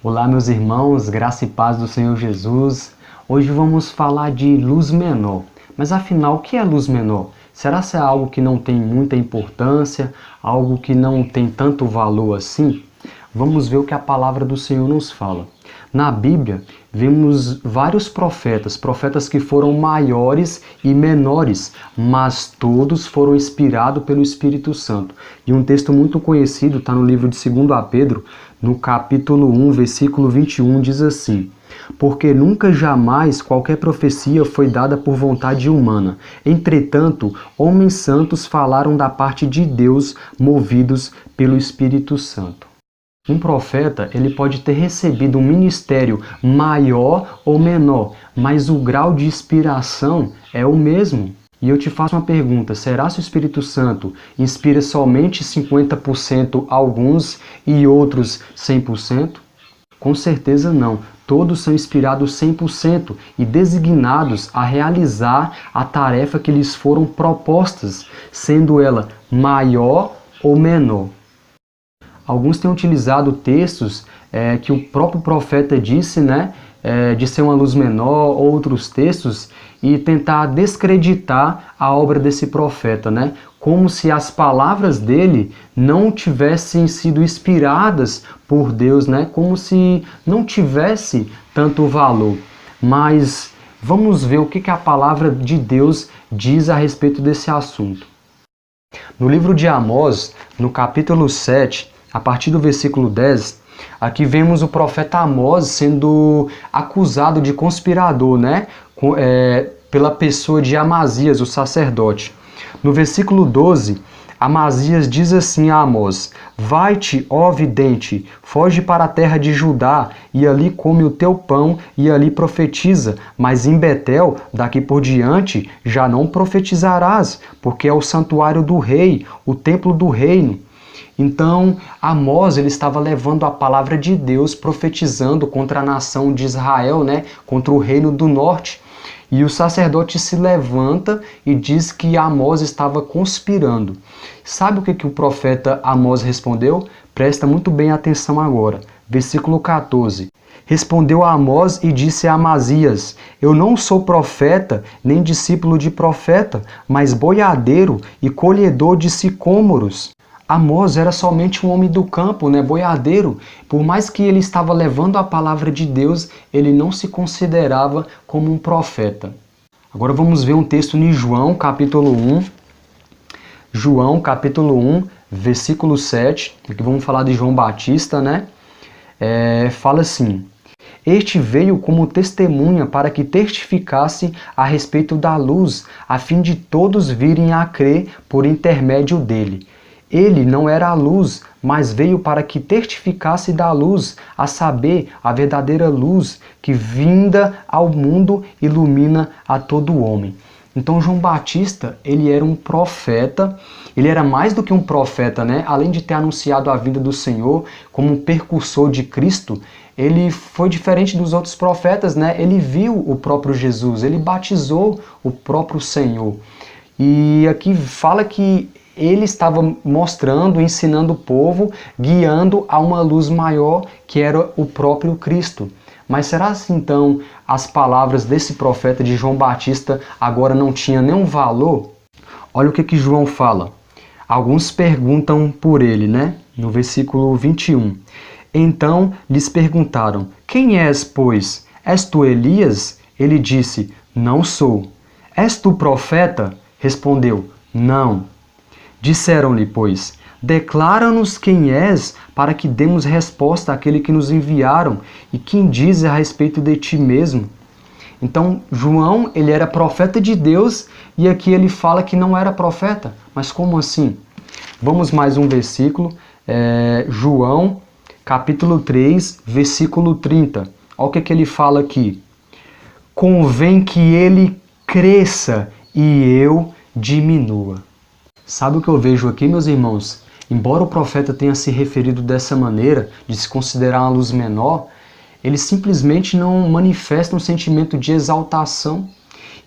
Olá, meus irmãos, graça e paz do Senhor Jesus. Hoje vamos falar de luz menor. Mas afinal, o que é luz menor? Será que é algo que não tem muita importância, algo que não tem tanto valor assim? Vamos ver o que a palavra do Senhor nos fala. Na Bíblia, vemos vários profetas que foram maiores e menores, mas todos foram inspirados pelo Espírito Santo. E um texto muito conhecido está no livro de 2 Pedro, no capítulo 1, versículo 21, diz assim: porque nunca jamais qualquer profecia foi dada por vontade humana. Entretanto, homens santos falaram da parte de Deus, movidos pelo Espírito Santo. Um profeta, ele pode ter recebido um ministério maior ou menor, mas o grau de inspiração é o mesmo. E eu te faço uma pergunta, será se o Espírito Santo inspira somente 50% alguns e outros 100%? Com certeza não. Todos são inspirados 100% e designados a realizar a tarefa que lhes foram propostas, sendo ela maior ou menor. Alguns têm utilizado textos que o próprio profeta disse, de ser uma luz menor, outros textos, e tentar descreditar a obra desse profeta, como se as palavras dele não tivessem sido inspiradas por Deus, como se não tivesse tanto valor. Mas vamos ver o que a palavra de Deus diz a respeito desse assunto. No livro de Amós, no capítulo 7, a partir do versículo 10, aqui vemos o profeta Amós sendo acusado de conspirador, pela pessoa de Amazias, o sacerdote. No versículo 12, Amazias diz assim a Amós: vai-te, ó vidente, foge para a terra de Judá, e ali come o teu pão, e ali profetiza, mas em Betel, daqui por diante, já não profetizarás, porque é o santuário do rei, o templo do reino. Então, Amós ele estava levando a palavra de Deus, profetizando contra a nação de Israel, contra o reino do norte. E o sacerdote se levanta e diz que Amós estava conspirando. Sabe o que o profeta Amós respondeu? Presta muito bem atenção agora. Versículo 14. Respondeu Amós e disse a Amazias: eu não sou profeta, nem discípulo de profeta, mas boiadeiro e colhedor de sicômoros. Amós era somente um homem do campo, boiadeiro. Por mais que ele estava levando a palavra de Deus, ele não se considerava como um profeta. Agora vamos ver um texto em João, capítulo 1. João, capítulo 1, versículo 7. Aqui vamos falar de João Batista, fala assim: este veio como testemunha para que testificasse a respeito da luz, a fim de todos virem a crer por intermédio dele. Ele não era a luz, mas veio para que testificasse da luz, a saber, a verdadeira luz que vinda ao mundo ilumina a todo homem. Então João Batista, ele era um profeta, ele era mais do que um profeta, Além de ter anunciado a vinda do Senhor como um precursor de Cristo, ele foi diferente dos outros profetas, Ele viu o próprio Jesus, ele batizou o próprio Senhor. E aqui fala que ele estava mostrando, ensinando o povo, guiando a uma luz maior, que era o próprio Cristo. Mas será que então as palavras desse profeta de João Batista agora não tinham nenhum valor? Olha o que João fala. Alguns perguntam por ele, no versículo 21. Então lhes perguntaram: quem és, pois? És tu Elias? Ele disse: não sou. És tu profeta? Respondeu: não. Disseram-lhe, pois: declara-nos quem és, para que demos resposta àquele que nos enviaram, e quem diz a respeito de ti mesmo. Então, João, ele era profeta de Deus, e aqui ele fala que não era profeta. Mas como assim? Vamos mais um versículo, João, capítulo 3, versículo 30. Olha o que ele fala aqui. Convém que ele cresça e eu diminua. Sabe o que eu vejo aqui, meus irmãos? Embora o profeta tenha se referido dessa maneira, de se considerar uma luz menor, ele simplesmente não manifesta um sentimento de exaltação.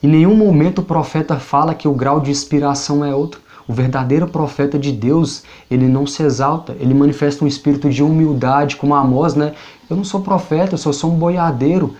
Em nenhum momento o profeta fala que o grau de inspiração é outro. O verdadeiro profeta de Deus, ele não se exalta, ele manifesta um espírito de humildade, como Amós, né? Eu não sou profeta, eu só sou um boiadeiro.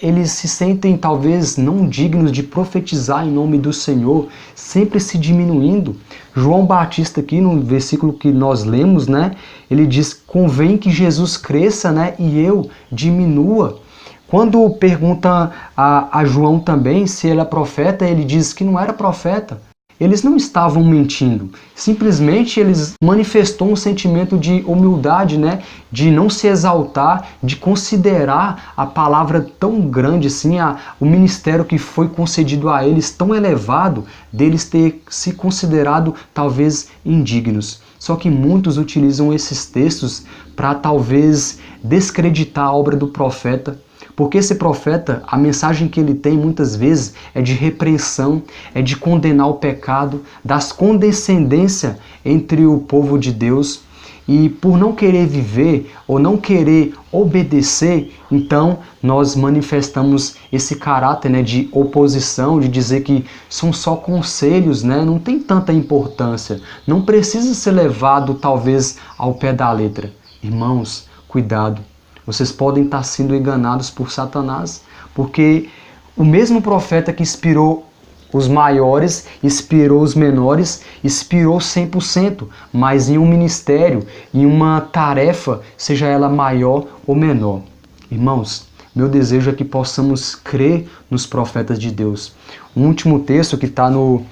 Eles se sentem talvez não dignos de profetizar em nome do Senhor, sempre se diminuindo. João Batista aqui no versículo que nós lemos, né? Ele diz, convém que Jesus cresça, né? E eu diminua. Quando pergunta a João também se ele é profeta, ele diz que não era profeta. Eles não estavam mentindo, simplesmente eles manifestou um sentimento de humildade, né? De não se exaltar, de considerar a palavra tão grande assim, o ministério que foi concedido a eles tão elevado, deles ter se considerado talvez indignos. Só que muitos utilizam esses textos para talvez descreditar a obra do profeta. Porque esse profeta, a mensagem que ele tem muitas vezes é de repreensão, é de condenar o pecado, das condescendência entre o povo de Deus. E por não querer viver ou não querer obedecer, então nós manifestamos esse caráter, né, de oposição, de dizer que são só conselhos, né, não tem tanta importância, não precisa ser levado talvez ao pé da letra. Irmãos, cuidado. Vocês podem estar sendo enganados por Satanás, porque o mesmo profeta que inspirou os maiores, inspirou os menores, inspirou 100%, mas em um ministério, em uma tarefa, seja ela maior ou menor. Irmãos, meu desejo é que possamos crer nos profetas de Deus. Um último texto que está no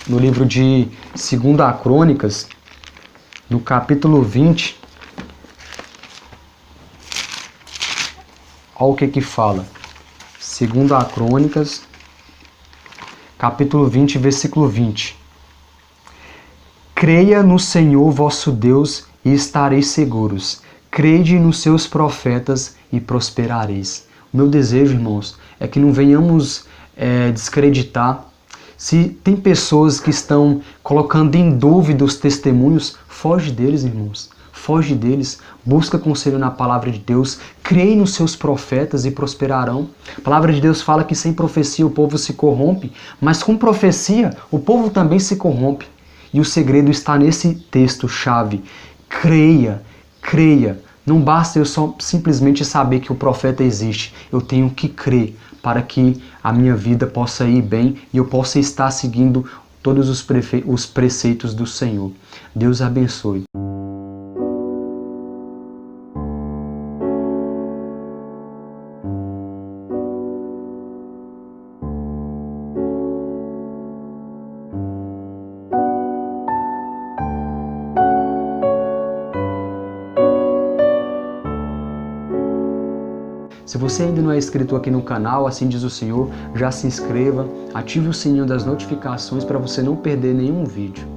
livro de 2 Crônicas, no capítulo 20, olha o que fala. 2 Crônicas, capítulo 20, versículo 20. Creia no Senhor vosso Deus e estareis seguros. Crede nos seus profetas e prosperareis. O meu desejo, irmãos, é que não venhamos descreditar. Se tem pessoas que estão colocando em dúvida os testemunhos, foge deles, irmãos. Foge deles, busca conselho na palavra de Deus, creia nos seus profetas e prosperarão. A palavra de Deus fala que sem profecia o povo se corrompe, mas com profecia o povo também se corrompe. E o segredo está nesse texto-chave. Creia, creia. Não basta eu só simplesmente saber que o profeta existe. Eu tenho que crer para que a minha vida possa ir bem e eu possa estar seguindo todos os preceitos do Senhor. Deus abençoe. Se você ainda não é inscrito aqui no canal, assim diz o Senhor, já se inscreva, ative o sininho das notificações para você não perder nenhum vídeo.